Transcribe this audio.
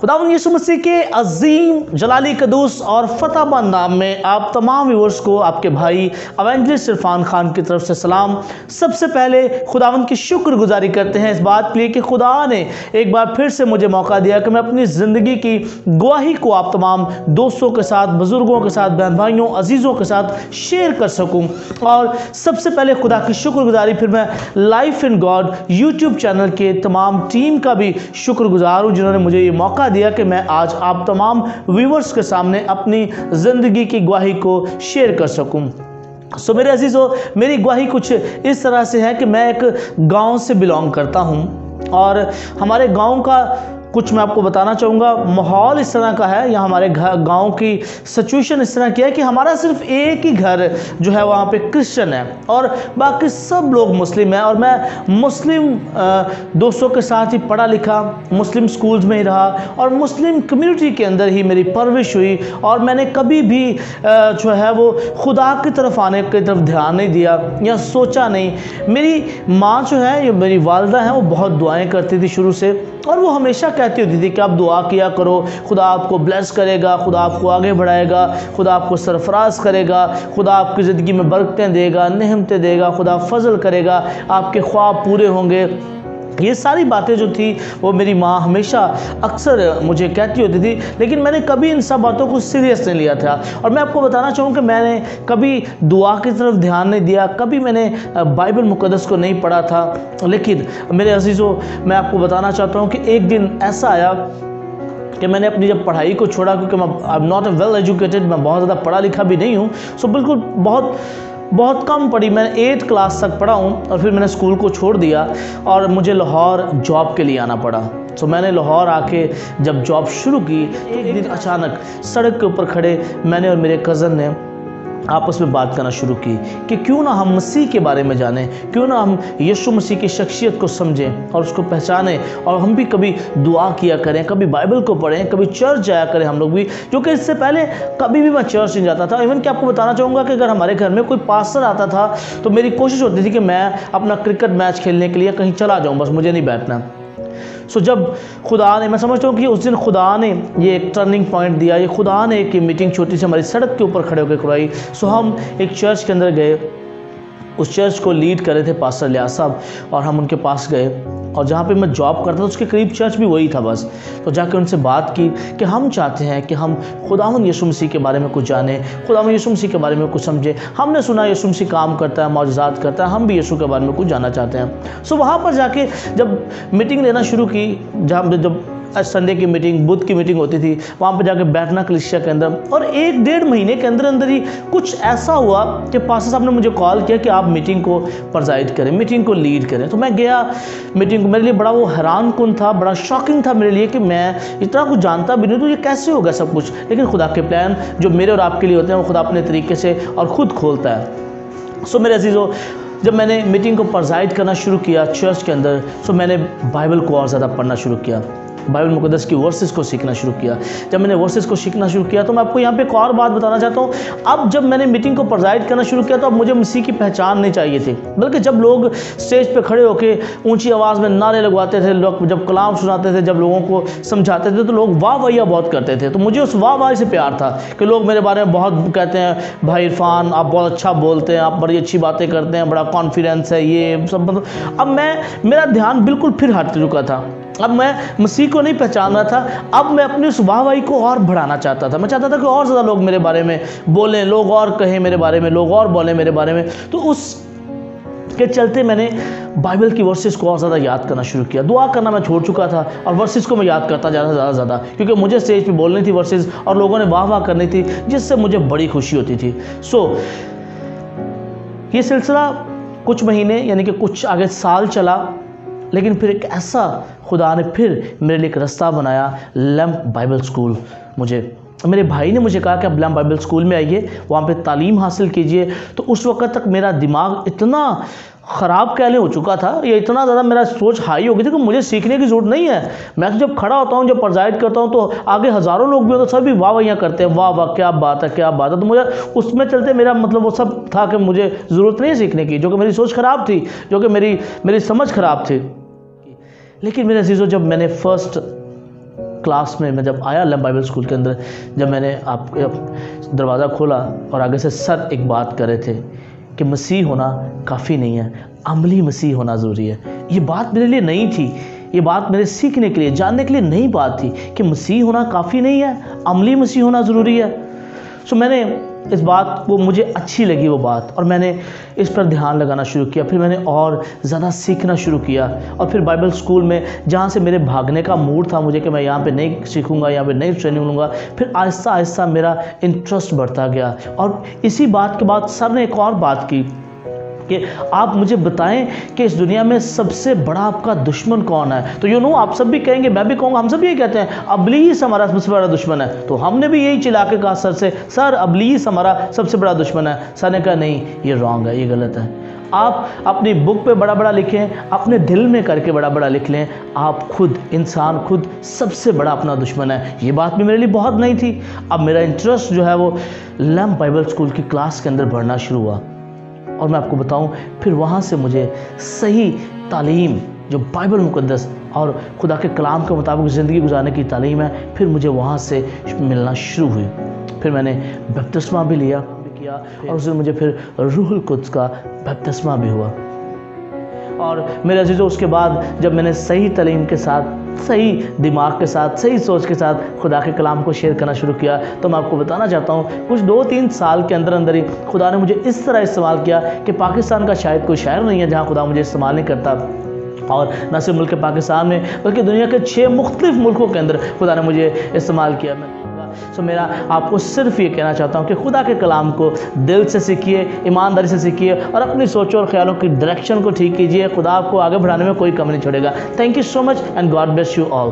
खुदावंद यीशु मसीह के अजीम जलाली कदूस और फतेहमंद नाम में आप तमाम व्यूअर्स को आपके भाई एवेंजलिस्ट इरफान खान की तरफ से सलाम। सबसे पहले खुदावंद की शुक्रगुजारी करते हैं इस बात के लिए कि खुदा ने एक बार फिर से मुझे मौका दिया कि मैं अपनी ज़िंदगी की गवाही को आप तमाम दोस्तों के साथ, बुज़ुर्गों के साथ, बहन भाइयों, अजीज़ों के साथ शेयर कर सकूं। और सबसे पहले खुदा की शुक्रगुजारी फिर मैं life in God YouTube channel के तमाम टीम का भी शुक्रगुजार हूँ जिन्होंने मुझे ये मौका दिया कि मैं आज आप तमाम व्यूअर्स के सामने अपनी ज़िंदगी की गवाही को शेयर कर सकूं। सो मेरे अजीज़ों, मेरी गवाही कुछ इस तरह से है कि मैं एक गांव से बिलोंग करता हूं और हमारे गांव का कुछ मैं आपको बताना चाहूँगा। माहौल इस तरह का है या हमारे गांव की सिचुएशन इस तरह की है कि हमारा सिर्फ एक ही घर जो है वहाँ पे क्रिश्चियन है और बाकी सब लोग मुस्लिम हैं। और मैं मुस्लिम दोस्तों के साथ ही पढ़ा लिखा, मुस्लिम स्कूल्स में ही रहा और मुस्लिम कम्युनिटी के अंदर ही मेरी परवरिश हुई। और मैंने कभी भी जो है वो खुदा की तरफ आने की तरफ ध्यान नहीं दिया या सोचा नहीं। मेरी माँ जो है, ये मेरी वालदा हैं, वो बहुत दुआएँ करती थी शुरू से और वो हमेशा कहती होती थी कि आप दुआ किया करो, खुदा आपको ब्लेस करेगा, खुदा आपको आगे बढ़ाएगा, खुदा आपको सरफराज करेगा, खुदा आपकी ज़िंदगी में बरकतें देगा, नेहमतें देगा, खुदा फजल करेगा, आपके ख्वाब पूरे होंगे। ये सारी बातें जो थी वो मेरी माँ हमेशा अक्सर मुझे कहती होती थी, लेकिन मैंने कभी इन सब बातों को सीरियस नहीं लिया था। और मैं आपको बताना चाहूँ कि मैंने कभी दुआ की तरफ ध्यान नहीं दिया, कभी मैंने बाइबल मुक़द्दस को नहीं पढ़ा था। लेकिन मेरे अजीज़ों, मैं आपको बताना चाहता हूँ कि एक दिन ऐसा आया कि मैंने अपनी जब पढ़ाई को छोड़ा, क्योंकि मैं I am not a well educated, मैं बहुत ज़्यादा पढ़ा लिखा भी नहीं हूँ। सो बिल्कुल बहुत कम पढ़ी, मैं 8th क्लास तक पढ़ा हूँ और फिर मैंने स्कूल को छोड़ दिया और मुझे लाहौर जॉब के लिए आना पड़ा। तो मैंने लाहौर आके जब जॉब शुरू की, एक दिन अचानक सड़क के ऊपर खड़े मैंने और मेरे कज़न ने आपस में बात करना शुरू की कि क्यों ना हम मसीह के बारे में जानें, क्यों ना हम यीशु मसीह की शख्सियत को समझें और उसको पहचानें और हम भी कभी दुआ किया करें, कभी बाइबल को पढ़ें, कभी चर्च जाया करें हम लोग भी, जो कि इससे पहले कभी भी मैं चर्च नहीं जाता था। इवन कि आपको बताना चाहूँगा कि अगर हमारे घर में कोई पास्टर आता था तो मेरी कोशिश होती थी कि मैं अपना क्रिकेट मैच खेलने के लिए कहीं चला जाऊँ, बस मुझे नहीं बैठना। सो जब खुदा ने, मैं समझता हूँ कि उस दिन खुदा ने ये एक टर्निंग पॉइंट दिया, ये खुदा ने एक मीटिंग छोटी सी हमारी सड़क के ऊपर खड़े होकर करवाई। सो हम एक चर्च के अंदर गए, उस चर्च को लीड कर रहे थे पास्टर लियाज साहब और हम उनके पास गए और जहाँ पे मैं जॉब करता था उसके करीब चर्च भी वही था बस। तो जाके उनसे बात की कि हम चाहते हैं कि हम खुदावंद यीशु मसीह के बारे में कुछ जानें, खुदावंद यीशु मसीह के बारे में कुछ समझें। हमने सुना यीशु मसीह काम करता है, मौजज़ात करता है, हम भी यीशु के बारे में कुछ जानना चाहते हैं। सो वहाँ पर जाके जब मीटिंग लेना शुरू की, जब संडे की मीटिंग, बुध की मीटिंग होती थी, वहाँ पर जाके बैठना कलीसिया के अंदर, और 1-1.5 महीने के अंदर ही कुछ ऐसा हुआ कि पास्टर साहब ने मुझे कॉल किया कि आप मीटिंग को प्रेज़ाइड करें, मीटिंग को लीड करें। तो मैं गया मीटिंग को। मेरे लिए बड़ा वो हैरानकुन था, बड़ा शॉकिंग था मेरे लिए कि मैं इतना कुछ जानता भी नहीं, तो ये कैसे होगा सब कुछ। लेकिन खुदा के प्लान जो मेरे और आपके लिए होते हैं वो खुदा अपने तरीके से और ख़ुद खोलता है। सो मेरे अजीज़ों, जब मैंने मीटिंग को प्रेज़ाइड करना शुरू किया चर्च के अंदर, सो मैंने बाइबल को और ज़्यादा पढ़ना शुरू किया, बाइबल मुक़द्दस की वर्सेस को सीखना शुरू किया। जब मैंने वर्सेस को सीखना शुरू किया तो मैं आपको यहाँ पे एक और बात बताना चाहता हूँ। अब जब मैंने मीटिंग को प्रेज़ाइड करना शुरू किया तो अब मुझे मसीह की पहचान नहीं चाहिए थी, बल्कि जब लोग स्टेज पे खड़े होकर ऊंची आवाज़ में नारे लगवाते थे, लोग जब कलाम सुनाते थे, जब लोगों को समझाते थे, तो लोग वाह वाहिया बहुत करते थे। तो मुझे उस वाह वाह से प्यार था कि लोग मेरे बारे में बहुत कहते हैं, भाई इरफान आप बहुत अच्छा बोलते हैं, आप बड़ी अच्छी बातें करते हैं, बड़ा कॉन्फिडेंस है, ये सब। मतलब अब मेरा ध्यान बिल्कुल फिर हट चुका था। अब मैं मसीह को नहीं पहचान रहा था, अब मैं अपनी उस वाहवाही को और बढ़ाना चाहता था। मैं चाहता था कि और ज़्यादा लोग मेरे बारे में बोलें, लोग और कहें मेरे बारे में, लोग और बोलें मेरे बारे में। तो उस के चलते मैंने बाइबल की वर्सेस को और ज़्यादा याद करना शुरू किया। दुआ करना मैं छोड़ चुका था और वर्सेस को मैं याद करता ज़्यादा, क्योंकि मुझे स्टेज पे बोलनी थी वर्सेस और लोगों ने वाह वाह करनी थी, जिससे मुझे बड़ी खुशी होती थी। सो ये सिलसिला कुछ महीने यानी कि कुछ आगे साल चला, लेकिन फिर एक ऐसा खुदा ने फिर मेरे लिए एक रास्ता बनाया, लैम्प बाइबल स्कूल। मेरे भाई ने मुझे कहा कि आप लैम्प बाइबल स्कूल में आइए, वहाँ पे तालीम हासिल कीजिए। तो उस वक्त तक मेरा दिमाग इतना ख़राब कह लें हो चुका था, या इतना ज़्यादा मेरा सोच हाई हो गई थी कि मुझे सीखने की ज़रूरत नहीं है। मैं तो जब खड़ा होता हूँ, जब प्रेज़ाइड करता हूँ, तो आगे हज़ारों लोग भी होते, सभी वाह वाहियाँ करते हैं, वाह वाह क्या बात है, क्या बात है। तो मुझे उसमें चलते मेरा मतलब वो सब था कि मुझे ज़रूरत नहीं है सीखने की, जो कि मेरी सोच ख़राब थी, जो कि मेरी समझ ख़राब थी। लेकिन मेरे अजीज़ों, जब मैंने फर्स्ट क्लास में मैं जब आया लैम्प बाइबल स्कूल के अंदर, जब मैंने आपके दरवाज़ा खोला और आगे से सर एक बात कर रहे थे कि मसीह होना काफ़ी नहीं है, अमली मसीह होना ज़रूरी है। ये बात मेरे लिए नई थी, ये बात मेरे सीखने के लिए, जानने के लिए नई बात थी कि मसीह होना काफ़ी नहीं है, अमली मसीह होना ज़रूरी है। सो मैंने इस बात को, मुझे अच्छी लगी वो बात, और मैंने इस पर ध्यान लगाना शुरू किया। फिर मैंने और ज़्यादा सीखना शुरू किया, और फिर बाइबल स्कूल में जहाँ से मेरे भागने का मूड था मुझे कि मैं यहाँ पे नहीं सीखूंगा, यहाँ पे नहीं ट्रेनिंग लूँगा, फिर आहिस्ता आहिस्ता मेरा इंटरेस्ट बढ़ता गया। और इसी बात के बाद सर ने एक और बात की कि आप मुझे बताएं कि इस दुनिया में सबसे बड़ा आपका दुश्मन कौन है। तो आप सब भी कहेंगे, मैं भी कहूँगा, हम सब यही कहते हैं अबलीस हमारा सबसे बड़ा दुश्मन है। तो हमने भी यही चिल्ला के कहा सर से, सर अबलीस हमारा सबसे बड़ा दुश्मन है। सर ने कहा नहीं, ये रॉन्ग है, ये गलत है। आप अपनी बुक पे बड़ा बड़ा लिखें, अपने दिल में करके बड़ा बड़ा लिख लें, आप खुद, इंसान खुद सबसे बड़ा अपना दुश्मन है। ये बात भी मेरे लिए बहुत नई थी। अब मेरा इंटरेस्ट जो है वो लैम्प बाइबल स्कूल की क्लास के अंदर बढ़ना शुरू हुआ, और मैं आपको बताऊं, फिर वहाँ से मुझे सही तालीम, जो बाइबल मुकद्दस और खुदा के कलाम के मुताबिक ज़िंदगी गुजारने की तालीम है, फिर मुझे वहाँ से मिलना शुरू हुई। फिर मैंने बपतिस्मा भी लिया किया, और उस दिन मुझे फिर रूहुल कुद्स का बपतिस्मा भी हुआ। और मेरे अजीज़ों, उसके बाद जब मैंने सही तालीम के साथ, सही दिमाग के साथ, सही सोच के साथ खुदा के कलाम को शेयर करना शुरू किया, तो मैं आपको बताना चाहता हूँ, कुछ 2-3 साल के अंदर अंदर ही खुदा ने मुझे इस तरह इस्तेमाल किया कि पाकिस्तान का शायद कोई शहर नहीं है जहाँ खुदा मुझे इस्तेमाल नहीं करता। और न सिर्फ मुल्क पाकिस्तान में, बल्कि दुनिया के 6 मुख्तलिफ मुल्कों के अंदर खुदा ने मुझे इस्तेमाल किया। सो मेरा आपको सिर्फ ये कहना चाहता हूँ कि खुदा के कलाम को दिल से सीखिए, ईमानदारी से सीखिए, और अपनी सोचों और ख्यालों की डायरेक्शन को ठीक कीजिए। खुदा आपको आगे बढ़ाने में कोई कमी नहीं छोड़ेगा। Thank you so much and God bless you all.